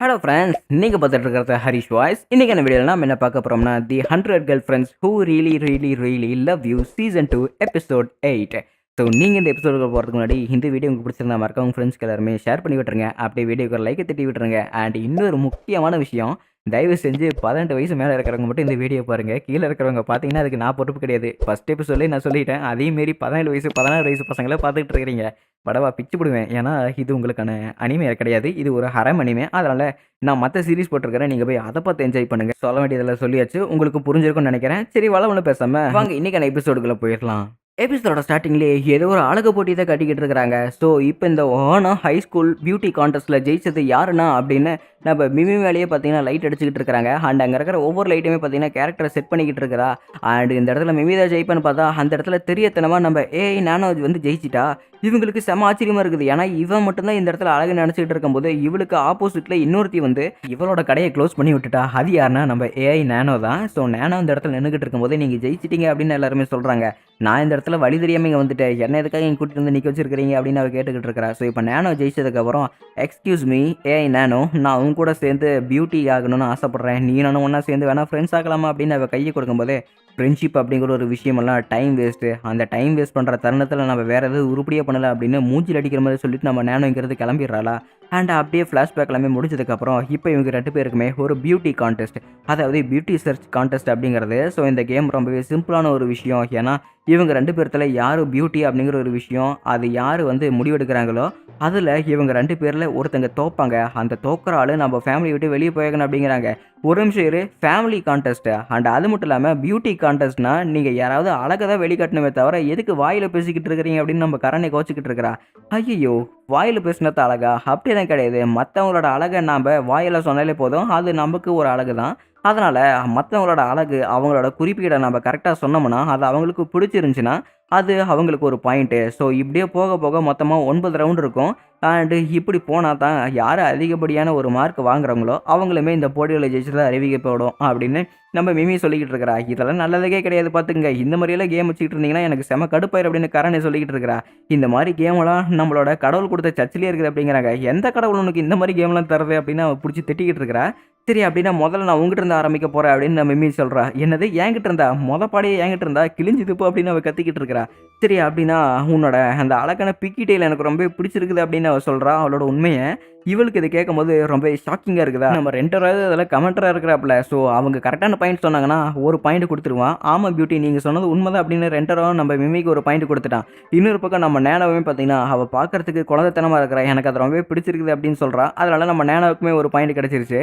Hello friends, நீங்கள் பார்த்துட்டு இருக்கிறது ஹரிஷ் வாய்ஸ். இன்றைக்கான வீடியோவில் நம்ம என்ன பார்க்க போகிறோம்னா, தி 100 girl friends who really really really love you season 2 episode 8. So நீங்கள் இந்த எபிசோடுக்கு போகிறதுக்கு முன்னாடி இந்த வீடியோ உங்களுக்கு பிடிச்சிருந்தா மறக்காம உங்கள் ஃப்ரெண்ட்ஸ்க்கு எல்லாருமே ஷேர் பண்ணி விட்டுருங்க. அப்படியே வீடியோக்கு ஒரு லைக்கை தட்டி விட்டுருங்க. அண்ட் இன்னொரு முக்கியமான விஷயம், தயவு செஞ்சு 18 வயசு மேலே இருக்கிறவங்க மட்டும் இந்த வீடியோ பாருங்கள். கீழே இருக்கிறவங்க பார்த்தீங்கன்னா அதுக்கு நான் பொறுப்பு கிடையாது. ஃபஸ்ட் எபிசோட்லேயே நான் சொல்லிட்டேன். அதே மாரி 17 வயசு 16 வயசு பசங்களே பார்த்துக்கிட்டு இருக்கிறீங்க. படவா பிச்சு போடுவேன். ஏன்னா இது உங்களுக்கான அனிமே கிடையாது, இது ஒரு ஹரம் அனிமே. அதனால் நான் மற்ற சீரிஸ் போட்டிருக்கிறேன், நீங்கள் போய் அதை பார்த்து என்ஜாய் பண்ணுங்கள். சொல்ல வேண்டியதெல்லாம் சொல்லியாச்சு, உங்களுக்கு புரிஞ்சிருக்கும்னு நினைக்கிறேன். சரி, ஒன்றும் பேசாமல் வாங்க இன்றைக்கான எபிசோடுக்குள்ளே போயிடலாம். எபிசோட ஸ்டார்டிங்லேயே ஏதோ ஒரு அழகு போட்டி தான் கட்டிக்கிட்டு இருக்கிறாங்க. ஸோ இப்போ இந்த ஓனா ஹை ஸ்கூல் பியூட்டி கான்டெஸ்ட்டில் ஜெயிச்சது யாருன்னா அப்படின்னு நம்ம மிமி வேலையே பார்த்தீங்கன்னா லைட் அடிச்சுக்கிட்டு இருக்கிறாங்க. அண்ட் அங்கே இருக்கிற ஒவ்வொரு லைட்டுமே பார்த்தீங்கன்னா கேரக்டரை செட் பண்ணிக்கிட்டு இருக்கிறா. அண்ட் இந்த இடத்துல மிமி தான் ஜெயிப்பேன்னு பார்த்தா அந்த இடத்துல தெரியத்தனமாக நம்ம ஏஐ நானோ வந்து ஜெயிச்சிட்டா. இவங்களுக்கு செம ஆச்சரியமாக இருக்குது. ஏன்னா இவன் மட்டும்தான் இந்த இடத்துல அழகு நினச்சிக்கிட்டு இருக்கும்போது இவளுக்கு ஆப்போசிட்டில் இன்னொருத்தி வந்து இவளோட கடையை க்ளோஸ் பண்ணி விட்டுட்டா. அது யாருன்னா நம்ம ஏஐ நானோ தான். ஸோ நானோ இந்த இடத்துல நின்றுக்கிட்டு இருக்கும்போது நீங்கள் ஜெயிச்சிட்டீங்க அப்படின்னு எல்லாருமே சொல்கிறாங்க. நான் இந்த இடத்துல வழி தெரியாமல் இங்கே வந்துட்டேன், என்ன எதுக்காக இங்கே கூட்டிட்டு வந்து நிற்க வச்சிருக்கிறீங்க அப்படின்னு அவள் கேட்டுக்கிட்டு இருக்கிறா. ஸோ இப்போ நானோ ஜெயிச்சதுக்கப்புறம் எக்ஸ்கியூஸ் மீ ஏஐ நானோ, நான் அவங்க கூட சேர்ந்து பியூட்டி ஆகணும்னு ஆசைப்பட்றேன், நீ நானும் ஒன்றா சேர்ந்து வேணா ஃப்ரெண்ட்ஸ் ஆகலாமா அப்படின்னு அவள் கையை கொடுக்கும்போதே ஃப்ரெண்ட்ஷிப் அப்படிங்கிற ஒரு விஷயமெல்லாம் டைம் வேஸ்ட்டு. அந்த டைம் வேஸ்ட் பண்ணுற தருணத்தில் நம்ம வேறு எதாவது உருப்படியாக பண்ணலை அப்படின்னு மூஞ்சில் அடிக்கிற மாதிரி சொல்லிட்டு நம்ம நேனோங்கிறது கிளம்பிடுறாளா. அண்ட் அப்படியே ஃப்ளாஷ்பேக் எல்லாமே முடிச்சதுக்கப்புறம் இப்போ இவங்க 2 பேருக்குமே ஒரு பியூட்டி கான்டெஸ்ட், அதாவது பியூட்டி சர்ச் கான்டெஸ்ட் அப்படிங்கிறது. ஸோ இந்த கேம் ரொம்பவே சிம்பிளான ஒரு விஷயம். ஏன்னா இவங்க 2 பேர்த்தில் யார் பியூட்டி அப்படிங்கிற ஒரு விஷயம், அது யார் வந்து முடிவெடுக்கிறாங்களோ அதில் இவங்க 2 பேரில் ஒருத்தங்க தோப்பாங்க. அந்த தோக்கிற ஆள் நம்ம ஃபேமிலி விட்டு வெளியே போயக்கணும் அப்படிங்கிறாங்க. ஒரு நிமிஷம் இரு, ஃபேமிலி கான்டெஸ்ட்டு அண்ட் அது மட்டும் இல்லாமல் பியூட்டி கான்டெஸ்ட்னா நீங்கள் யாராவது அழகை தான் வெளிக்காட்டணுமே தவிர எதுக்கு வாயில் பேசிக்கிட்டு இருக்கிறீங்க அப்படின்னு நம்ம கரனை கோச்சிக்கிட்டு இருக்கிறா. ஐயோ, வாயில் பேசினது அழகா அப்படிலாம் கிடையாது. மற்றவங்களோட அழகை நாம் வாயில் சொன்னாலே போதும், அது நமக்கு ஒரு அழகு தான். அதனால் மற்றவங்களோட அழகு அவங்களோட குறிப்பீடை நம்ம கரெக்டாக சொன்னோம்னா அது அவங்களுக்கு பிடிச்சிருந்துச்சின்னா அது அவங்களுக்கு ஒரு பாயிண்ட்டு. ஸோ இப்படியே போக போக மொத்தமாக 9 ரவுண்ட் இருக்கும். அண்டு இப்படி போனால் தான் யார் அதிகப்படியான ஒரு மார்க் வாங்குறாங்களோ அவங்களுமே இந்த போட்டியில் ஜெயிச்சதாக அறிவிக்கப்படும் அப்படின்னு நம்ம மிமி சொல்லிக்கிட்டு இருக்கிறா. இதெல்லாம் நல்லதுக்கே கிடையாது பார்த்துங்க. இந்த மாதிரியெல்லாம் கேம் வச்சுக்கிட்டு இருந்தீங்கன்னா எனக்கு செம கடுப்பாயிரு அப்படின்னு கரணை சொல்லிக்கிட்டு இருக்கிறா. இந்த மாதிரி கேமெல்லாம் நம்மளோட கடவுள் கொடுத்த சர்ச்சிலே இருக்குது அப்படிங்கிறாங்க. எந்த கடவுள் உனக்கு இந்த மாதிரி கேம்லாம் தருது அப்படின்னு அவள் பிடிச்சி திட்டிக்கிட்டு இருக்கிறா. சரி அப்படின்னா முதல்ல நான் உங்ககிட்ட இருந்து ஆரம்பிக்க போகிறேன் அப்படின்னு நம்ம மிமி சொல்கிறா. என்னது என்கிட்ட இருந்தா? பாடியே என்கிட்ட இருந்தா கிழிஞ்சுதுப்போ அப்படின்னு அவள் கத்திக்கிட்டு இருக்கிறா. சரி அப்படின்னா உன்னோட அந்த அழகான பிக்கிட்டேயில் எனக்கு ரொம்ப பிடிச்சிருக்குது அப்படின்னு அவள் சொல்கிறா அவளோட உண்மையை. இவளுக்கு இது கேட்கும்போது ரொம்ப ஷாக்கிங்காக இருக்குதா. நம்ம 2 அதில் கமெண்டராக இருக்கிறாப்புல. ஸோ அவங்க கரெக்டான பாயிண்ட் சொன்னாங்கன்னா ஒரு பாயிண்ட் கொடுத்துருவான். ஆமாம் பியூட்டி, நீங்கள் சொன்னது உண்மைதான் அப்படின்னு 2 நம்ம மிமிக்கு ஒரு பாயிண்ட் கொடுத்துட்டான். இன்னொரு பக்கம் நம்ம நேனாவே பார்த்தீங்கன்னா அவள் பார்க்கறதுக்கு குழந்தைத்தனமாக இருக்கிறா, எனக்கு அது ரொம்பவே பிடிச்சிருக்குது அப்படின்னு சொல்கிறா. அதனால நம்ம நேனாவுக்குமே ஒரு பாயிண்ட் கிடச்சிருச்சு.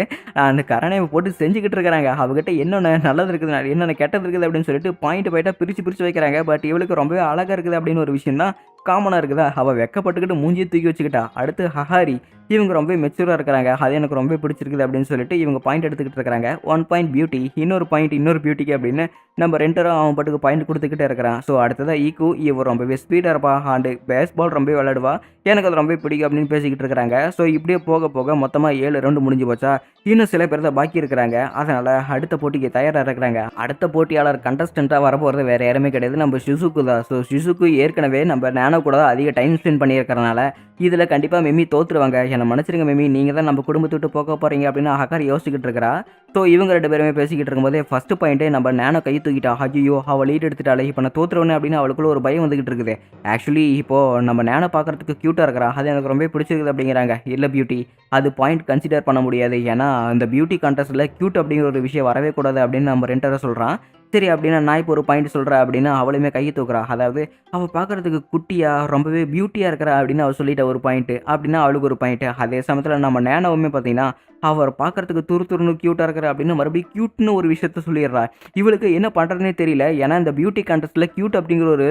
அந்த கரணையை போட்டு செஞ்சுக்கிட்டு இருக்கிறாங்க. அவகிட்ட என்னென்ன நல்லது இருக்குது என்னென்ன கெட்டது இருக்குது அப்படின்னு சொல்லிட்டு பாயிண்ட்டாக பிரித்து வைக்கிறாங்க. பட் இவளுக்கு ரொம்பவே அழகாக இருக்குது அப்படின்னு ஒரு விஷயம் தான் காமனாக இருக்குதா. அவள் வெக்கப்பட்டுக்கிட்டு மூஞ்சியை தூக்கி வச்சுக்கிட்டா. அடுத்து ஹஹாரி, இவங்க ரொம்ப மெச்சூராக இருக்கிறாங்க, அது எனக்கு ரொம்ப பிடிச்சிருக்குது அப்படின்னு சொல்லிட்டு இவங்க பாயிண்ட் எடுத்துக்கிட்டு இருக்கிறாங்க. 1 பாயிண்ட் பியூட்டி, இன்னொரு பாயிண்ட் இன்னொரு பியூட்டிக்கு அப்படின்னு நம்ம 2 அவன் பாட்டுக்கு பாயிண்ட் கொடுத்துக்கிட்டே இருக்கிறான். ஸோ அடுத்ததான் ஈக்கு, இவன் ரொம்பவே ஸ்பீடாக இருப்பா, அண்டு பேஸ்பால் ரொம்ப விளையாடுவா, எனக்கு அது ரொம்ப பிடிக்கும் அப்படின்னு பேசிக்கிட்டு இருக்கிறாங்க. ஸோ இப்படியே போக போக மொத்தமாக 7 ரவுண்டு முடிஞ்சு போச்சா. இன்னும் சில பேர் தான் பாக்கி இருக்கிறாங்க. அதனால் அடுத்த போட்டிக்கு தயாராக இருக்கிறாங்க. அடுத்த போட்டியாளர் கண்டஸ்டண்ட்டாக வரப்போகிறது வேறு யாருமே கிடையாது, நம்ம ஷிசுக்கு தான். ஸோ ஷிசுக்கு ஏற்கனவே நம்ம நேனோ கூட தான் அதிக டைம் ஸ்பெண்ட் பண்ணியிருக்கிறனால இதில் கண்டிப்பாக மிமி தோற்றுருவாங்க. என்னை மன்னிச்சிருங்க மிமி, நீங்கள் தான் நம்ம குடும்பத்தை விட்டு போக போகிறீங்க அப்படின்னு ஹக்காரி யோசிச்சுக்கிட்டு இருக்கிறா. ஸோ இவங்க 2 பேருமே பேசிக்கிட்டு இருக்கும்போதே ஃபஸ்ட்டு பாயிண்ட்டே நம்ம நேனோ கை தூக்கிட்டா. ஐயோ, அவள் லீட் எடுத்துட்டாலே, இப்போ நான் தோற்றுருவேன் அப்படின்னு அவளுக்குள்ள ஒரு பயம் வந்துக்கிட்டு இருக்குது. ஆக்சுவலி இப்போது நம்ம நேனோ பார்க்குறதுக்கு க்யூட்டாக இருக்கிறா, அது எனக்கு ரொம்ப பிடிச்சிருக்குது அப்படிங்கிறாங்க. இல்லை பியூட்டி, அது பாயிண்ட் கன்சிடர் பண்ண முடியாது, ஏன்னா அந்த பியூட்டி கான்டெஸ்ட்டில் க்யூட் அப்படிங்கிற ஒரு விஷயம் வரவே கூடாது அப்படின்னு நம்ம 2 சொல்கிறான். சரி அப்படின்னா நான் இப்போ ஒரு பாயிண்ட் சொல்கிறேன் அப்படின்னு அவளுமே கையை தூக்குறா. அதாவது அவள் பார்க்குறதுக்கு குட்டியாக ரொம்பவே பியூட்டியாக இருக்கிறா அப்படின்னு அவள் சொல்லிட்ட ஒரு பாயிண்ட்டு அப்படின்னா அவளுக்கு ஒரு பாயிண்ட்டு. அதே சமயத்தில் நம்ம நேனோவுமே பார்த்தீங்கன்னா அவர் பார்க்குறதுக்கு துருன்னு க்யூட்டாக இருக்கிற அப்படின்னு மறுபடியும் க்யூட்னு ஒரு விஷயத்த சொல்லிடுறா. இவளுக்கு என்ன பண்ணுறதுனே தெரியல. ஏன்னா இந்த பியூட்டி கான்டெஸ்ட்டில் க்யூட் அப்படிங்கிற ஒரு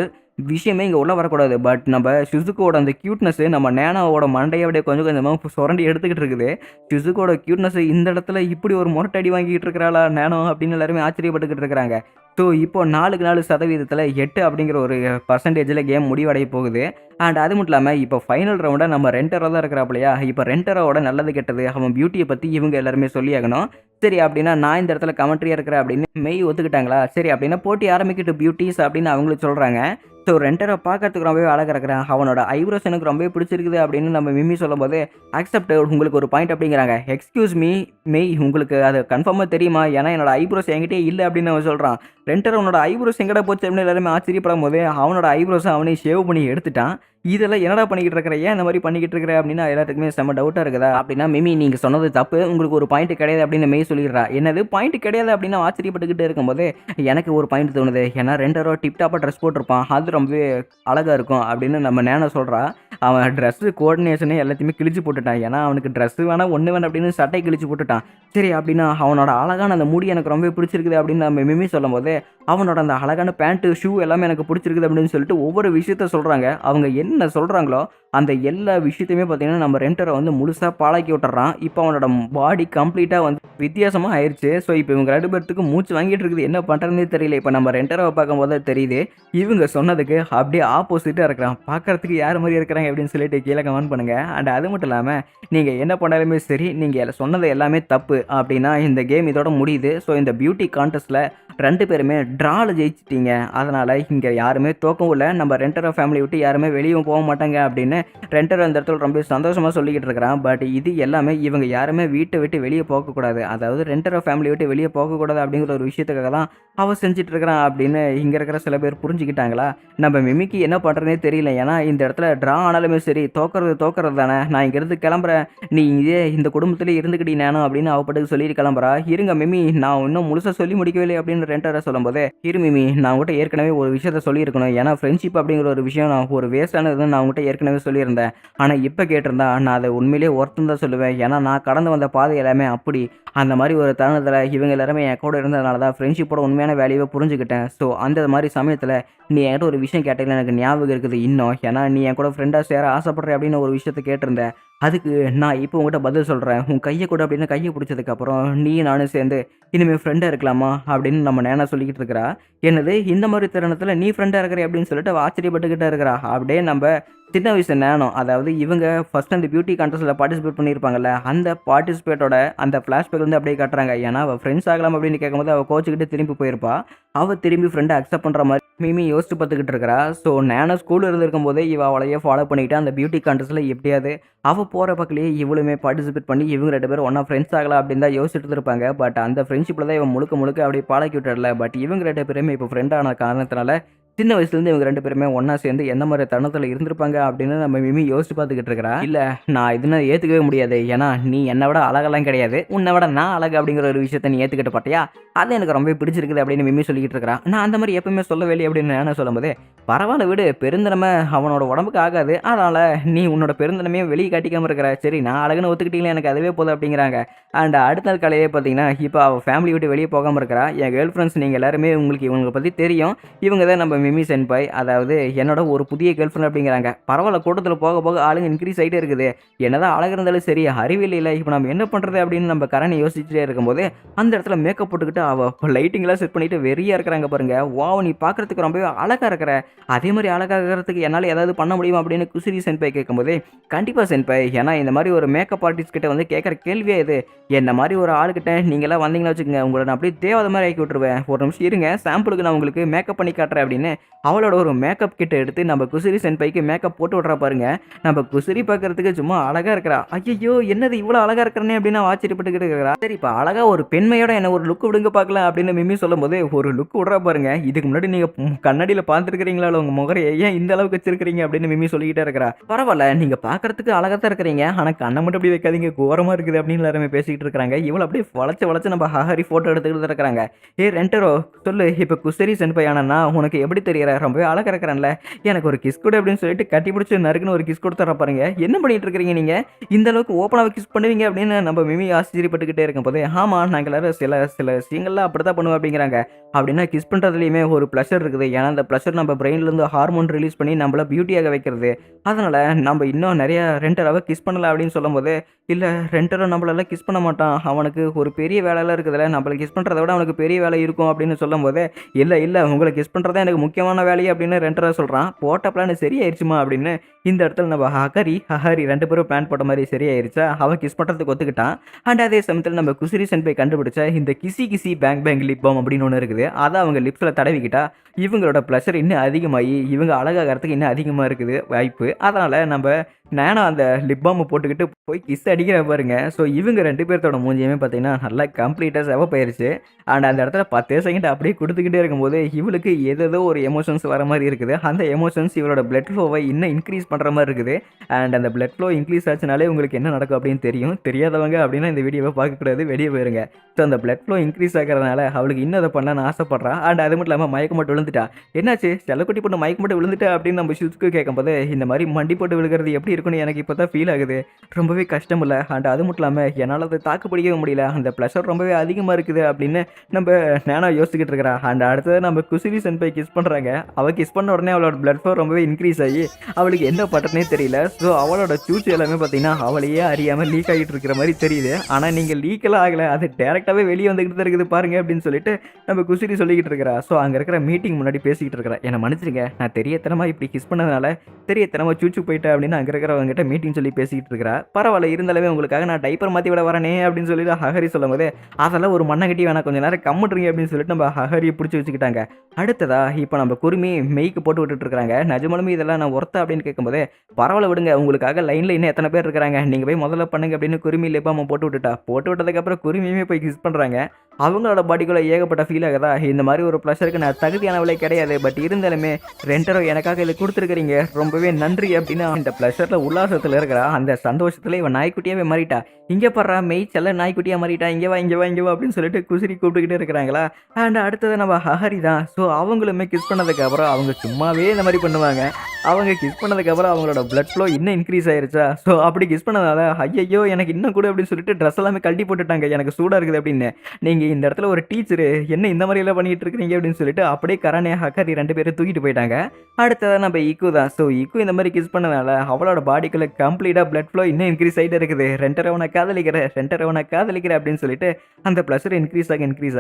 விஷயமே இங்கே உள்ளே வரக்கூடாது. பட் நம்ம ஷிசுக்கோட அந்த க்யூட்னஸ்ஸு நம்ம நேனாவோட மண்டையை விட கொஞ்சம் கொஞ்சமாக சுரண்டி எடுத்துக்கிட்டு இருக்குது. ஷிசுக்கோட க்யூட்னஸ் இந்த இடத்துல இப்படி ஒரு முரட்டடி வாங்கிட்டு இருக்கிறாளா நேனோ அப்படின்னு எல்லாருமே ஆச்சரியப்பட்டுக்கிட்டு இருக்கிறாங்க. ஸோ இப்போ 4க்கு 4% 8 அப்படிங்கிற ஒரு பர்சன்டேஜில் கேம் முடிவடைய போகுது. அண்ட் அது மட்டும் இல்லாமல் இப்போ ஃபைனல் ரவுண்டாக நம்ம ரெண்டரோ தான் இருக்கிறாப்லையா. இப்போ ரெண்டரோட நல்லது கெட்டது அவன் பியூட்டியை பற்றி இவங்க எல்லாருமே சொல்லியாகணும். சரி அப்படின்னா நான் இந்த இடத்துல கமெண்ட்ரியாக இருக்கிறேன் அப்படின்னு மெய் ஒத்துக்கிட்டாங்களா. சரி அப்படின்னா போட்டி ஆரம்பிக்கட்டும் பியூட்டிஸ் அப்படின்னு அவங்களும் சொல்கிறாங்க. ஸோ ரெண்டரை பார்க்கறதுக்கு ரொம்பவே அழகாக இருக்கிறான். அவனோட ஐப்ரோஸ் எனக்கு ரொம்பவே பிடிச்சிருக்குது அப்படின்னு நம்ம மிம்மி சொல்லும்போது அக்செப்ட் உங்களுக்கு ஒரு பாயிண்ட் அப்படிங்கிறாங்க. எக்ஸ்கியூஸ் மீ மெய், உங்களுக்கு அது கன்ஃபார்மாக தெரியுமா? ஏன்னா என்னோட ஐப்ரோஸ் என்கிட்டே இல்லை அப்படின்னு அவன் சொல்கிறான். ரெண்டர் அவனோட ஐப்ரோஸ் எங்கடா போச்சு அப்படின்னு எல்லாருமே ஆச்சரியப்படும் போது அவனோட ஐப்ரோஸை அவனே ஷேவ் பண்ணி எடுத்துட்டான். இதெல்லாம் என்னடா பண்ணிக்கிட்டு இருக்கிற, ஏன் இந்த மாதிரி பண்ணிக்கிட்டு இருக்கிற அப்படின்னா எல்லாத்துக்குமே செம்ம டவுட்டாக இருக்குதா. அப்படின்னா மிமி நீங்கள் சொன்னது தப்பு, உங்களுக்கு ஒரு பாயிண்ட் கிடையாது அப்படின்னு மெய் சொல்லிடுறா. என்னது பாயிண்ட் கிடையாது அப்படின்னு ஆச்சரியப்பட்டுக்கிட்டு இருக்கும்போது எனக்கு ஒரு பாயிண்ட் தோணுது. ஏன்னா ரெண்டரோ டிப்டாப்பாக ட்ரெஸ் போட்டிருப்பான், அது ரொம்பவே அழகாக இருக்கும் அப்படின்னு நம்ம நேனை சொல்கிறா. அவன் ட்ரெஸ்ஸு கோஆர்டினேஷனே எல்லாத்தையுமே கிழிச்சு போட்டுட்டான். ஏன்னா அவனுக்கு ட்ரெஸ்ஸு வேணால் ஒன்று வேணும் அப்படின்னு சட்டை கிழிச்சு போட்டுட்டான். சரி அப்படின்னா அவனோட அழகான அந்த முடி எனக்கு ரொம்ப பிடிச்சிருக்குது அப்படின்னு நம்ம மிமி சொல்லும் போது அவனோட அந்த அழகான பேண்ட்டு ஷூ எல்லாமே எனக்கு பிடிச்சிருக்குது அப்படின்னு சொல்லிட்டு ஒவ்வொரு விஷயத்த சொல்கிறாங்க. அவங்க என்ன சொல்கிறாங்களோ அந்த எல்லா விஷயத்தையுமே பார்த்தீங்கன்னா நம்ம ரெண்டரை வந்து முழுசாக பாழாக்கி விட்டுறான். இப்போ அவனோட பாடி கம்ப்ளீட்டாக வந்து வித்தியாசமாக ஆயிடுச்சு. ஸோ இப்போ இவங்க 2 பேர்த்துக்கு மூச்சு வாங்கிட்டு இருக்குது, என்ன பண்ணுறதுனே தெரியல. இப்போ நம்ம ரெண்டரை பார்க்கும்போது தெரியுது இவங்க சொன்னதுக்கு அப்படியே ஆப்போசிட்டாக இருக்கிறான். பார்க்குறதுக்கு யார் மாதிரி இருக்கிறாங்க அப்படின்னு சொல்லிட்டு கீழே கமெண்ட் பண்ணுங்கள். அண்ட் அது மட்டும் இல்லாமல் நீங்கள் என்ன பண்ணாலுமே சரி, நீங்கள் சொன்னது எல்லாமே தப்பு அப்படின்னா இந்த கேம் இதோட முடியுது. ஸோ இந்த பியூட்டி கான்டெஸ்ட்டில் 2 பேருமே ட்ராவில் ஜெயிச்சிட்டீங்க. அதனால் இங்கே யாருமே தோக்கவும் இல்லை, நம்ம ரெண்டரை ஃபேமிலி விட்டு யாருமே வெளியும் போக மாட்டாங்க அப்படின்னு ரெண்டர் அந்த இடத்துல ரொம்ப சந்தோஷமாக சொல்லிக்கிட்டு இருக்கிறான். பட் இது எல்லாமே இவங்க யாருமே வீட்டை விட்டு வெளியே போகக்கூடாது, அதாவது ரெண்டரை ஃபேமிலி விட்டு வெளியே போகக்கூடாது அப்படிங்கிற ஒரு விஷயத்துக்காக தான் அவன் செஞ்சுட்டு இருக்கிறான் அப்படின்னு இங்கே இருக்கிற சில பேர் புரிஞ்சுக்கிட்டாங்களா. நம்ம மிமிக்கு என்ன பண்ணுறதுனே தெரியல. ஏன்னா இந்த இடத்துல ட்ரா ஆனாலுமே சரி தோக்கிறது தானே, நான் இங்கேருந்து கிளம்புறேன், நீ இதே இந்த குடும்பத்திலே இருந்துக்கிட்டே நானும் அப்படின்னு அவப்பட்டுக்கு சொல்லிட்டு கிளம்புறா. இருங்க மிமி, நான் இன்னும் முழுசாக சொல்லி முடிக்கவில்லை அப்படின்னு ரெண்டரை சொல்லும்போது இரு மிமி, நான் உங்கள்கிட்ட ஏற்கனவே ஒரு விஷயத்த சொல்லியிருக்கணும். ஏன்னா ஃப்ரெண்ட்ஷிப் அப்படிங்கிற ஒரு விஷயம் நான் ஒரு வேஸ்டானதுன்னு நான் உங்கள்கிட்ட ஏற்கனவே சொல்லியிருந்தேன். ஆனால் இப்போ கேட்டிருந்தா நான் அதை உண்மையிலேயே ஒருத்தம் தான் சொல்லுவேன். ஏன்னா நான் கடந்து வந்த பாதை எல்லாமே அப்படி. அந்த மாதிரி ஒரு தருணத்தில் இவங்க எல்லாருமே என் கூட இருந்ததுனால தான் ஃப்ரெண்ட்ஷிப்போட உண்மையான வேல்யூவை புரிஞ்சுக்கிட்டேன். ஸோ அந்த மாதிரி சமயத்தில் நீ என்கிட்ட ஒரு விஷயம் கேட்டீங்கன்னா எனக்கு ஞாபகம் இருக்குது இன்னும். ஏன்னா நீ என் கூட ஃப்ரெண்டாக சேர ஆசைப்படுற அப்படின்னு ஒரு விஷயத்த கேட்டிருந்தேன். அதுக்கு நான் இப்போ உங்கள்கிட்ட பதில் சொல்கிறேன். உன் கையை கூட அப்படின்னு கையை பிடிச்சதுக்கப்புறம் நீ நானும் சேர்ந்து இனிமேல் ஃப்ரெண்டாக இருக்கலாமா அப்படின்னு நம்ம நேனா சொல்லிக்கிட்டு இருக்கிறா. என்னது இந்த மாதிரி தருணத்தில் நீ ஃப்ரெண்டாக இருக்கிற அப்படின்னு சொல்லிட்டு ஆச்சரியப்பட்டுக்கிட்டே இருக்கிறா. அப்படியே நம்ம சின்ன வயசு நேனம், அதாவது இவங்க ஃபர்ஸ்ட் அந்த பியூட்டி கான்டெஸ்ட்டில் பார்ட்டிசிபேட் பண்ணியிருப்பாங்கல்ல, அந்த பார்ட்டிசிபேட்டோட அந்த ஃப்ளாஷ்பேக் வந்து அப்படியே காட்டுறாங்க. ஏன்னா அவள் ஃப்ரெண்ட்ஸ் ஆகலாம் அப்படின்னு கேட்கும்போது அவள் கோச்சுக்கிட்டு திரும்பி போயிருப்பா. அவள் திரும்பி ஃப்ரெண்டை அக்செப்ட் பண்ணுற மாதிரி மிமி யோசிச்சு பார்த்துக்கிட்டு இருக்கிறா. ஸோ நேனோ ஸ்கூலில் இருந்திருக்கும் போதே இவள் அவளையே ஃபாலோ பண்ணிக்கிட்டு அந்த பியூட்டி கான்டெஸ்ட்டில் எப்படியாவது அவள் போகிற பக்கத்துலேயே இவளுமே பார்ட்டிசிபேட் பண்ணி இவங்க 2 பேரும் ஒன்றா ஃப்ரெண்ட்ஸ் ஆகலாம் அப்படின்னு தான் யோசிச்சுட்டு இருப்பாங்க. பட் அந்த ஃப்ரெண்ட்ஷிப்பில் தான் இவன் முழுக்க அப்படியே பாழாக்கி விட்டுறல. பட் இவங்க 2 பேருமே இப்போ ஃப்ரெண்டான காரணத்தினால சின்ன வயசுலேருந்து இவங்க 2 பேருமே ஒன்றா சேர்ந்து எந்த மாதிரி தருணத்தில் இருந்திருப்பாங்க அப்படின்னு நம்ம மிமி யோசிச்சு பார்த்துக்கிட்டு இருக்கிறா. இல்லை நான் இதுன்னு ஏற்றுக்கவே முடியாது. ஏன்னா நீ என்னை விட அழகெல்லாம் கிடையாது, உன்னை விட நான் அழகு அப்படிங்கிற ஒரு விஷயத்தை நீ ஏற்றுக்கிட்ட பார்த்தியா, அது எனக்கு ரொம்ப பிடிச்சிருக்குது அப்படின்னு மிமி சொல்லிக்கிட்டு இருக்கிறான். நான் அந்த மாதிரி எப்பவுமே சொல்லவே இல்லை அப்படின்னு நான் சொல்லும்போது பரவாயில்ல விடு, பெருந்தனமை அவனோட உடம்புக்கு ஆகாது, அதனால் நீ உன்னோட பெருந்தனமே வெளியே காட்டிக்காமல் இருக்கிற, சரி நான் அழகுன்னு ஒத்துக்கிட்டீங்களே எனக்கு அதுவே போதும் அப்படிங்கிறாங்க. அண்ட் அடுத்த நாள் காலையே பார்த்தீங்கன்னா இப்போ அவள் ஃபேமிலி விட்டு வெளியே போகாமல் இருக்கிறா. என் கேர்ள் ஃப்ரெண்ட்ஸ் நீங்கள் எல்லாருமே உங்களுக்கு இவங்களை பற்றி தெரியும், இவங்க தான் நம்ம மிமி சென்பாய், அதாவது என்னோட ஒரு புதிய கேர்ள் ஃப்ரெண்ட் அப்படிங்கிறாங்க. பரவாயில்ல, கூட்டத்தில் போக போக ஆளுங்க இன்க்ரீஸ் ஆகிட்டே இருக்குது, என்னதான் அழகு இருந்தாலும் சரி அறிவியல் இல்லை, இப்போ நம்ம என்ன பண்ணுறது அப்படின்னு நம்ம கரணை யோசிச்சுட்டே இருக்கும்போது அந்த இடத்துல மேக்கப் போட்டுக்கிட்டு அவள் லைட்டிங்லாம் செட் பண்ணிட்டு வெறியாக இருக்கிறாங்க பாருங்க. வாவ், நீ பார்க்குறதுக்கு ரொம்பவே அழகாக இருக்கிற, அதே மாதிரி அழகாகிறதுக்கு என்னால் ஏதாவது பண்ண முடியுமா அப்படின்னு குசிரி சென்பாய் கேட்கும்போது கண்டிப்பாக சென்பாய், ஏன்னா இந்த மாதிரி ஒரு மேக்கப் ஆர்டிஸ்ட் கிட்ட வந்து கேட்குற கேள்வியே இது, என்ன மாதிரி ஒரு ஆளுக்கிட்ட நீங்களாம் வந்தீங்கன்னா வச்சுக்கோங்க உங்களை நான் அப்படியே தேவாத மாதிரி ஆக்கி விட்டுருவேன், ஒரு நிமிஷம் இருங்க சாம்பிளுக்கு நான் உங்களுக்கு மேக்கப் பண்ணி காட்டுறேன் அப்படின்னு அவளோட ஒரு மேக்கப் கிட்ட எடுத்து நம்ம குசிரி சென்பாய்க்கு மேக்கப் போட்டு விட்றா பாருங்க. நம்ம குசிரி பார்க்கறதுக்கு சும்மா அழகாக இருக்கிறா. ஐயோ என்னது இவ்வளோ அழகாக இருக்கிறனே அப்படின்னு ஆச்சரியப்பட்டுக்கிட்டு இருக்கிறா. சரி இப்போ அழகாக ஒரு பெண்மையோட என்ன ஒரு லுக் விடுங்க பார்க்கலாம் அப்படின்னு மிமி சொல்லும் போது ஒரு லுக் விட்றா பாருங்க. இதுக்கு முன்னாடி நீங்கள் கண்ணாடியில் பார்த்துருக்கிறீங்களா உங்கள் முகரையை ஏன் இந்த அளவுக்கு வச்சிருக்கிறீங்க அப்படின்னு மிமி சொல்லிக்கிட்டே இருக்கிறா. பரவாயில்ல, நீங்கள் பார்க்கறதுக்கு அழகாக தான் இருக்கிறீங்க, ஆனால் கண்ணை மட்டும் அப்படி வைக்காதீங்க கோரமாக இருக்குது அப்படின்னு எல்லாருமே பேசிக்கிட்டு இருக்கிறாங்க. இவ்வளோ அப்படியே வளைச்சு நம்ம ஹாரி ஃபோட்டோ எடுத்துக்கிட்டு இருக்கிறாங்க. ஏ ரெண்டரோ சொல்லு, இப்போ குசரி சென்பாய் ஆனா உனக்கு எப்படி தெரியற, ரொம்பவே அழகாக இருக்கிறேன்ல, எனக்கு ஒரு கிஸ் கொடு அப்படின்னு சொல்லிட்டு கட்டி பிடிச்சி நறுக்குன்னு ஒரு கிஸ் கொடுத்துற பாருங்க. என்ன பண்ணிட்டு இருக்கிறீங்க நீங்கள், இந்த அளவுக்கு ஓப்பனாக கிஸ் பண்ணுவீங்க அப்படின்னு நம்ம மிமி ஆச்சரியப்பட்டுக்கிட்டே இருக்கும் போது ஆமாம் நாங்கள் எல்லாரும் சில விஷயங்கள்லாம் அப்படி தான் பண்ணுவோம் அப்படிங்கிறாங்க. அப்படின்னா கிஸ் பண்ணுறதுலையுமே ஒரு ப்ளஷர் இருக்குது, ஏன்னா அந்த ப்ளஷர் நம்ம பிரெயின்லேருந்து ஹார்மோன் ரிலீஸ் பண்ணி நம்மள பியூட்டியாக வைக்கிறது, அதனால் நம்ம இன்னும் நிறைய ரெண்டராக கிஸ் பண்ணலாம் அப்படின்னு சொல்லும்போது இல்ல ரெண்டரும் நம்மளெல்லாம் கிஸ் பண்ண மாட்டான். அவனுக்கு ஒரு பெரிய வேலைலாம் இருக்குதுல்ல. நம்மள கிஸ் பண்றத விட அவனுக்கு பெரிய வேலை இருக்கும் அப்படின்னு சொல்லும்போது, இல்ல உங்கள கிஸ் பண்றது தான் எனக்கு முக்கியமான வேலையே அப்படின்னு ரெண்டரா சொல்றான். போட்ட பிளான் சரியாயிருச்சுமா அப்படின்னு இந்த இடத்துல நம்ம ஹஹாரி 2 பேரும் பிளான் போட்ட மாரி சரியாயிருச்சா. அவன் கிஸ் பண்றதுக்கு ஒத்துக்கிட்டான். அண்ட் அதே சமயத்துல நம்ம குசிரி சென்பை கண்டுபிடிச்ச இந்த கிசி கிசி பேங் பேங் லிப் பாம் அப்படின்னு ஒண்ணு இருக்குது. அத அவங்க லிப்ஸ்ல தடவிக்கிட்டா இவங்களோட ப்ளஷர் இன்னும் அதிகமாகி இவங்க அழகாகறதுக்கு இன்னும் அதிகமாக இருக்குது வாய்ப்பு. அதனால் நம்ம நானும் அந்த லிப் பாம் போட்டுக்கிட்டு போய் கிஸ் அடிக்கிற பாருங்க. ஸோ இவங்க 2 பேர்த்தோட மூஞ்சியுமே பார்த்தீங்கன்னா நல்லா கம்ப்ளீட்டாக சிவப்பாயிருச்சு. அண்ட் அந்த இடத்துல 10 செகண்ட் அப்படியே கொடுத்துக்கிட்டே இருக்கும்போது இவளுக்கு ஏதேதோ ஒரு எமோஷன்ஸ் வர மாதிரி இருக்குது. அந்த எமோஷன்ஸ் இவளோட பிளட் ஃப்ளோவை இன்னும் இன்க்ரீஸ் பண்ணுற மாதிரி இருக்குது. அண்ட் அந்த பிளட் ஃப்ளோ இன்க்ரீஸ் ஆச்சுனாலே உங்களுக்கு என்ன நடக்கும் அப்படின்னு தெரியும். தெரியாதவங்க அப்படின்னா இந்த வீடியோவை பார்க்கக்கூடாது, வெளியே போயிருங்க. ஸோ அந்த பிளட் ஃப்ளோ இன்க்ரீஸ் ஆகிறதுனால அவளுக்கு இன்னும் அதை பண்ணலான்னு ஆசைப்படுறா. அண்ட் அது மட்டும் இல்லாமல் மயக்கம் மட்டும் விழுந்துட்டா. என்னாச்சு செல்லக்குட்டி பொண்ணு மயக்கம் மட்டும் விழுந்துட்டா அப்படின்னு நம்ம ஷிசுக்கு கேட்கும்போது இந்த மாதிரி மண்டி போட்டு விழுகிறது எப்படி இருக்குன்னு எனக்கு இப்போ தான் ஃபீல் ஆகுது. ரொம்பவே கஷ்டம் இல்லை. அண்ட் அது மட்டும் இல்லாமல் என்னால் அதை தாக்கு பிடிக்கவே முடியல. அந்த ப்ளஷர் ரொம்பவே அதிகமாக இருக்குது அப்படின்னு நம்ம நேனா யோசிச்சுக்கிட்டு இருக்கிறா. அண்ட் அடுத்தது நம்ம குசிரி சென்பை கிஸ் பண்ணுறாங்க. அவள் கிஸ் பண்ண உடனே அவளோட பிளட் ஃப்ளோ ரொம்பவே இன்க்ரீஸ் ஆகி அவளுக்கு என்ன பட்டனே தெரியல. ஸோ அவளோட சூச்சு எல்லாமே பார்த்தீங்கன்னா அவளையே அறியாமல் லீக் ஆகிட்டு இருக்கிற மாதிரி தெரியுது. ஆனால் நீங்கள் லீக்கெல்லாம் ஆகலை, அது டேரெக்டாகவே வெளியே வந்துக்கிட்டு தான் இருக்குது பாருங்க அப்படின்னு சொல்லிட்டு நம்ம குசிரி சொல்லிக்கிட்டு இருக்கிறா. ஸோ அங்கே இருக்கிற மீட்டிங் முன்னாடி பேசிக்கிட்டு இருக்கிறா. என்னை மன்னிச்சிருங்க, நான் தெரியத்தனமாக இப்படி கிஸ் பண்ணதுனால தெரியத்தனமாக சூச்சு போயிட்டேன் அப்படின்னு அங்கே இருக்கிறவங்ககிட்ட மீட்டிங் சொல்லி பேசிக்கிட்டு இருக்கிறா. பரவாயில்ல, இருந்தாலுமே உங்களுக்காக நான் டைப்பர் மாற்றி விட வரனே அப்படின்னு சொல்லிட்டு ஹஹரி சொல்லும் போது அதெல்லாம் ஒரு மண்ணை கட்டி வேணா, கொஞ்சம் நேரம் கம்முட்றீங்க அப்படின்னு சொல்லிட்டு நம்ம ஹஹரியை பிடிச்சி வச்சுக்கிட்டாங்க. அடுத்ததா இப்போ நம்ம குருமி மெய்க்கு போட்டு விட்டுட்டு இருக்கிறாங்க. நிஜமாலுமே இதெல்லாம் நான் ஒர்த்தா அப்படின்னு கேட்கும்போது பரவாயில்ல விடுங்க, உங்களுக்காக லைனில் இன்னும் எத்தனை பேர் இருக்கிறாங்க, நீங்கள் போய் முதல்ல பண்ணுங்க அப்படின்னு குருமி லிப்பாம போட்டு விட்டுட்டா. போட்டு விட்டதுக்கப்புறம் குருமியுமே போய் கிஸ் பண்ணுறாங்க. அவங்களோட பாடிக்குள்ளே ஏகப்பட்ட ஃபீல் ஆகுதா, இந்த மாதிரி ஒரு ப்ளஷருக்கு நான் தகுதியானவளே கிடையாது, பட் இருந்தாலுமே ரெண்டரோ எனக்காக இதை கொடுத்துருக்கிறீங்க, ரொம்பவே நன்றி அப்படின்னு இந்த ப்ளஷரில் உல்லாசத்தில் இருக்கிறா. அந்த சந்தோஷத்தில் இவன் நாய்க்குட்டியாவே மாறிட்டா. இங்கே படுறா மெய் செல்ல நாய்க்குட்டியாக மாறிட்டா, இங்கே வா அப்படின்னு சொல்லிட்டு குசிரி கூப்பிட்டுக்கிட்டே இருக்கிறாங்களா. அண்ட் அடுத்தது நம்ம ஹஹரி தான். ஸோ அவங்களுமே கிஸ் பண்ணதுக்கப்புறம் அவங்க சும்மாவே இந்த மாதிரி பண்ணுவாங்க. அவங்க கிஸ் பண்ணதுக்கப்புறம் அவங்களோட பிளட் ஃப்ளோ இன்னும் இன்க்ரீஸ் ஆயிருச்சா. ஸோ அப்படி கிஸ் பண்ணதால ஐயோ எனக்கு இன்னும் கூட அப்படின்னு சொல்லிட்டு ட்ரெஸ் எல்லாமே கழட்டி போட்டுட்டாங்க, எனக்கு சூடாக இருக்குது அப்படின்னு. நீங்கள் இந்த இடத்துல ஒரு டீச்சரு என்ன இந்த மாதிரி எல்லாம் பண்ணிட்டு இருக்கிறீங்க அப்படின்னு சொல்லிட்டு அப்படியே கரணே ஹக்கரி 2 பேரும் தூக்கிட்டு போயிட்டாங்க. அடுத்ததான் நம்ம இக்கு தான். ஸோ இக்கு இந்த மாதிரி கிஸ் பண்ணதால அவளோட பாடிக்குள்ள கம்ப்ளீட்டாக பிளட் ஃப்ளோ இன்னும் இன்க்ரீஸ் ஆகிட்டு இருக்குது. ரெண்டரை காதலிக்கிற அப்படின்னு சொல்லிட்டு அந்த ப்ளஷர் இன்க்ரீஸ்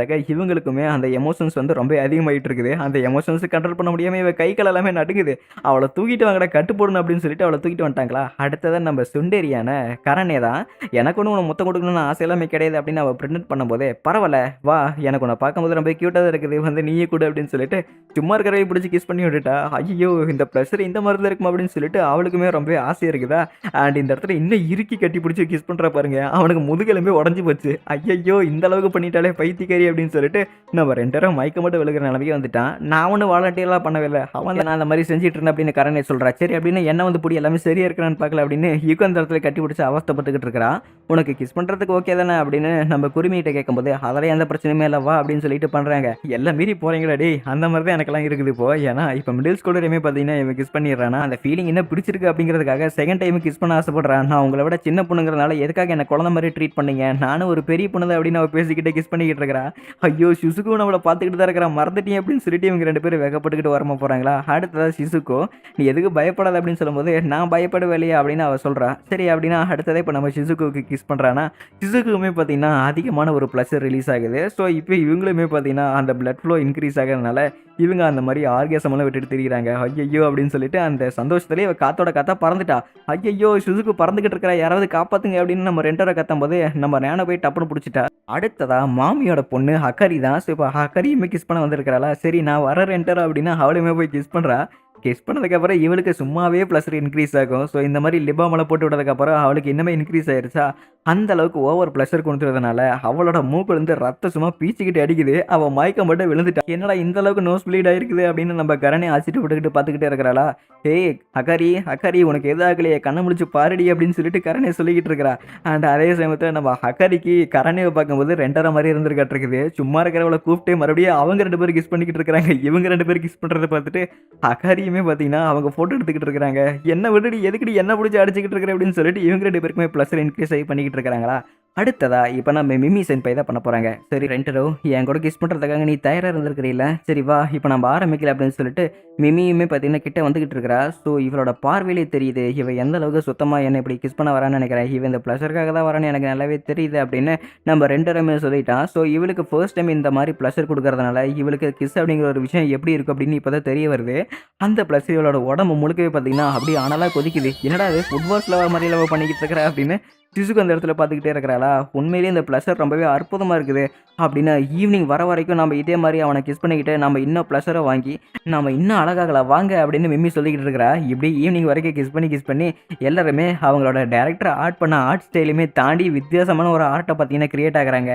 ஆக இவங்களுக்குமே அந்த எமோஷன்ஸ் வந்து ரொம்ப அதிகமாகிட்டு இருக்குது. அந்த எமோஷன்ஸ் கண்ட்ரோல் பண்ண முடியாமல் இவ கைகள் எல்லாமே நடுங்குது. அவளை தூக்கிட்டு வாங்கடா கட்டு போடணும் அப்படின்னு சொல்லிட்டு அவளை தூக்கிட்டு வந்துட்டாங்களா. அடுத்ததான் நம்ம சுண்டேரியான கரணே தான். எனக்கு ஒன்று உன்னை முத்தம் கொடுக்கணும்னு ஆசை எல்லாமே கிடையாது அப்படின்னு அவள் பிரிண்ட் பண்ணும்போதே பரவாயில்ல வா, எனக்கு உன்னை பார்க்கும்போது ரொம்ப க்யூட்டாக இருக்குது, வந்து நீயே கூட அப்படின்னு சொல்லிட்டு சும்மா இருக்கிறவே பிடிச்சி கிஸ் பண்ணி விட்டுட்டா. ஐயோ இந்த ப்ளஷர் இந்த மாதிரி தான் இருக்குமா அப்படின்னு சொல்லிட்டு அவளுக்குமே ரொம்ப ஆசையாக இருக்குதா. அண்ட் இந்த இடத்துல இன்னும் இறுக்கி கட்டி பிடிச்சி கிஸ் பண்ணுற பாருங்க, அவனுக்கு முதுகெலும்பே உடஞ்சி போச்சு. ஐயோ இந்த அளவுக்கு பண்ணிட்டாலே பைத்தியக்காரி அப்படின்னு சொல்லிட்டு நம்ம 2 பேரும் மயக்க மட்டும் விழுகிற நிலைமைக்கு வந்துட்டான். நான் ஒன்றும் வாலண்டியர்லாம் பண்ணவில்லை, அவன் நான் அந்த மாதிரி செஞ்சுட்டு இருந்தேன் அப்படின்னு கரணே சொல்கிறா. சரி அப்படின்னு என்ன வந்து பிடி எல்லாமே சரியா இருக்கிறான்னு பார்க்கல அப்படின்னு யுகம் அந்த இடத்துல கட்டி பிடிச்சி அவஸ்தப்பட்டுக்கிட்டு இருக்கிறா. உனக்கு கிஸ் பண்ணுறதுக்கு ஓகே தானே அப்படின்னு நம்ம குருமிகிட்ட கேட்கும்போது அதெல்லாம் எந்த பிரச்சனையுமே இல்லை வா அப்படின்னு சொல்லிட்டு பண்ணுறாங்க. எல்லாம் மீறி போகிறீங்களா டே, அந்த மாதிரி தான் எனக்கெல்லாம் இருக்குது இப்போ. ஏன்னா இப்போ மிடில் ஸ்கூலரையுமே பார்த்தீங்கன்னா இவன் கிஸ் பண்ணிடுறானா, அந்த ஃபீலிங் என்ன பிடிச்சிருக்கு அப்படிங்கிறதுக்காக செகண்ட் டைம் கிஸ் பண்ண ஆசைப்படுறான். நான் உங்களை விட சின்ன பொண்ணுங்கிறதுனால எதுக்காக என்ன குழந்தை மாதிரி ட்ரீட் பண்ணீங்க, நானும் ஒரு பெரிய பொண்ணு தான் அப்படின்னு அவள் பேசிக்கிட்டே கிஸ் பண்ணிக்கிட்டு இருக்கிறா. ஐயோ ஷிசுக்கும் நம்மளை பார்த்துக்கிட்டு தான் இருக்கிறா, மறந்துட்டீங்க அப்படின்னு சொல்லிட்டு இவங்க 2 பேரும் வெக்கப்பட்டுக்கிட்டு வரமா போகிறாங்களா. அடுத்ததாக ஷிசுக்கோ நீ எதுக்கு பயப்படாத அப்படின்னு சொல்லும்போது நான் பயப்படவில்லையா அப்படின்னு அவள் சொல்கிறா. சரி அப்படின்னா அடுத்ததே இப்போ நம்ம ஷிசுக்கு கிஸ் பண்ணுறான்னா ஷிசுக்குமே பார்த்தீங்கன்னா அதிகமான ஒரு ப்ளஷர் ரிலீஸ் ஆகுது. ஸோ இப்போ இவங்களுமே பார்த்தீங்கன்னா அந்த பிளட் ஃப்ளோ இன்க்ரீஸ் ஆகிறதுனால இவங்க அந்த மாதிரி ஆர்கேசமெல்லாம் விட்டுட்டு திரிகிறாங்க. ஐயோ அப்படின்னு சொல்லிட்டு அந்த சந்தோஷத்துலேயே காத்தோட காத்தா பறந்துட்டா. ஐயோ ஷிசுக்கு பறந்துக்கிட்டு இருக்கிறா, யாராவது காப்பாற்றுங்க அப்படின்னு நம்ம 2 பேரை கத்தும் போது நம்ம நேனை போய் டப்புன்னு பிடிச்சிட்டா. அடுத்ததா மாமியோட பொண்ணு ஹக்கரி தான். ஸோ இப்போ ஹக்கரியுமே கிஸ் பண்ண வந்திருக்கிறாளா. சரி நான் வர 2 அப்படின்னா அவளுமே போய் கிஸ் பண்ணுறா. கிஸ் பண்ணதுக்கப்புறம் இவளுக்கு சும்மாவே ப்ளஷர் இன்க்ரீஸ் ஆகும். ஸோ இந்த மாதிரி லிபாமெல்லாம் போட்டு விட்டதுக்கப்புறம் அவளுக்கு இன்னுமே இன்க்ரீஸ் ஆயிடுச்சா. அந்த அளவுக்கு ஓவர் ப்ளஷர் கொடுத்துறதுனால அவளோட மூக்குலேருந்து ரத்தம் சும்மா பீச்சிக்கிட்டு அடிக்குது. அவள் மயக்கம் மட்டும் விழுந்துட்டா. என்னடா இந்த அளவுக்கு நோஸ் ப்ளீட் ஆயிருக்குது அப்படின்னு நம்ம கரணை ஆச்சிட்டு விட்டுக்கிட்டு பார்த்துக்கிட்டே இருக்கிறாளா. ஏய் ஹக்கரி உனக்கு எதாகலையே, கண்ணை முடிச்சு பாருடி அப்படின்னு சொல்லிட்டு கரணை சொல்லிக்கிட்டு இருக்கிறா. அண்ட் அதே சமயத்தில் நம்ம ஹக்கரிக்கு கரணையை பார்க்கும்போது 2 மாதிரி இருந்துருக்காட்டிருக்குது. சும்மா இருக்கிறவளை கூப்பிட்டு மறுபடியும் அவங்க 2 பேரும் கிஸ் பண்ணிக்கிட்டு இருக்கிறாங்க. இவங்க 2 பேரும் கிஸ் பண்ணுறதை பார்த்துட்டு ஹக்கரியுமே பார்த்தீங்கன்னா அவங்க ஃபோட்டோ எடுத்துக்கிட்டு இருக்கிறாங்க. என்ன விடுடி எதுக்கடி என்ன பிடிச்சி அடிச்சுக்கிட்டு இருக்கிற அப்படின்னு சொல்லிட்டு இவங்க 2 பேருக்குமே ப்ளஷர் இன்க்ரீஸ் ஆகி பண்ணிக்கிட்டு சொல்லிக்கிட்டு இருக்காங்களா. அடுத்ததா இப்போ நம்ம மிமி சென்பாய் தான் பண்ண போகிறாங்க. சரி ரெண்டரோ என் கூட கிஸ் பண்ணுறதுக்காக நீ தயாராக இருந்திருக்கிறீல்ல, சரி வா இப்போ நம்ம ஆரம்பிக்கல அப்படின்னு சொல்லிட்டு மிமியுமே பார்த்தீங்கன்னா கிட்ட வந்துக்கிட்டு இருக்கிறா. ஸோ இவளோட பார்வையிலே தெரியுது இவ எந்த அளவுக்கு சுத்தமாக என்ன இப்படி கிஸ் பண்ண வரான்னு நினைக்கிறேன், இவன் இந்த ப்ளஷருக்காக தான் வரான்னு எனக்கு நல்லாவே தெரியுது அப்படின்னு நம்ம ரெண்டருமே சொல்லிட்டான். ஸோ இவளுக்கு ஃபர்ஸ்ட் டைம் இந்த மாதிரி ப்ளஷர் கொடுக்கறதுனால இவளுக்கு கிஸ் அப்படிங்கிற ஒரு விஷயம் எப்படி இருக்கும் அப்படின்னு இப்போ தான் தெரிய வருது. அந்த ப்ளஷர் இவளோட உடம்பு முழுக்கவே பார்த்தீங்கன்னா அப்படியே அனலாக கொதிக்குது. என்னடா அது ஃபுட்பால்ஸ் லவர் மாதிரி லவ் பண்ணிக்கிட்டு இருக்கிற அப்படின்னு சிசுக்கு அந்த இடத்துல பார்த்துக்கிட்டே இருக்கிறாளா. உண்மையிலேயே இந்த ப்ளஷர் ரொம்பவே அற்புதமாக இருக்குது அப்படின்னு ஈவினிங் வர வரைக்கும் நம்ம இதே மாதிரி அவனை கிஸ் பண்ணிக்கிட்டு நம்ம இன்னும் ப்ளஷரை வாங்கி நம்ம இன்னும் அழகாகலாம் வாங்க அப்படின்னு மிம்மி சொல்லிக்கிட்டு இருக்கிறா. இப்படி ஈவினிங் வரைக்கும் கிஸ் பண்ணி எல்லாருமே அவங்களோட டேரக்டர் ஆர்ட் பண்ண ஆர்ட் ஸ்டைலுமே தாண்டி வித்தியாசமான ஒரு ஆர்ட்டை பார்த்தீங்கன்னா கிரியேட் ஆகுறாங்க.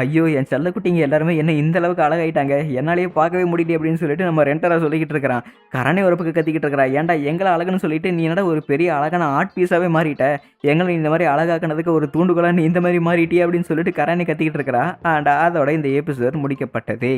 ஐயோ என் செல்லக்குட்டிங்க எல்லாருமே என்ன இந்த அளவுக்கு அழகாயிட்டாங்க, என்னாலேயே பார்க்கவே முடியல அப்படின்னு சொல்லிட்டு நம்ம ரெண்டரா சொல்லிக்கிட்டு இருக்கிறான். கரணை ஒரு பக்கம் கத்திக்கிட்டு இருக்கிறா, ஏன்டா எங்களை அழகுன்னு சொல்லிட்டு நீ என்னடா ஒரு பெரிய அழகான ஆர்ட் பீஸாகவே மாறிட்ட, எங்களை இந்த மாதிரி அழகாக்குனதுக்கு ஒரு தூண்டுகோலா நீ இந்த மாதிரி மாறிட்டியே அப்படின்னு சொல்லிட்டு கரணை கத்திக்கிட்டு இருக்கிறா. அண்ட் அதோட இந்த எபிசோட் முடிக்கப்பட்டது.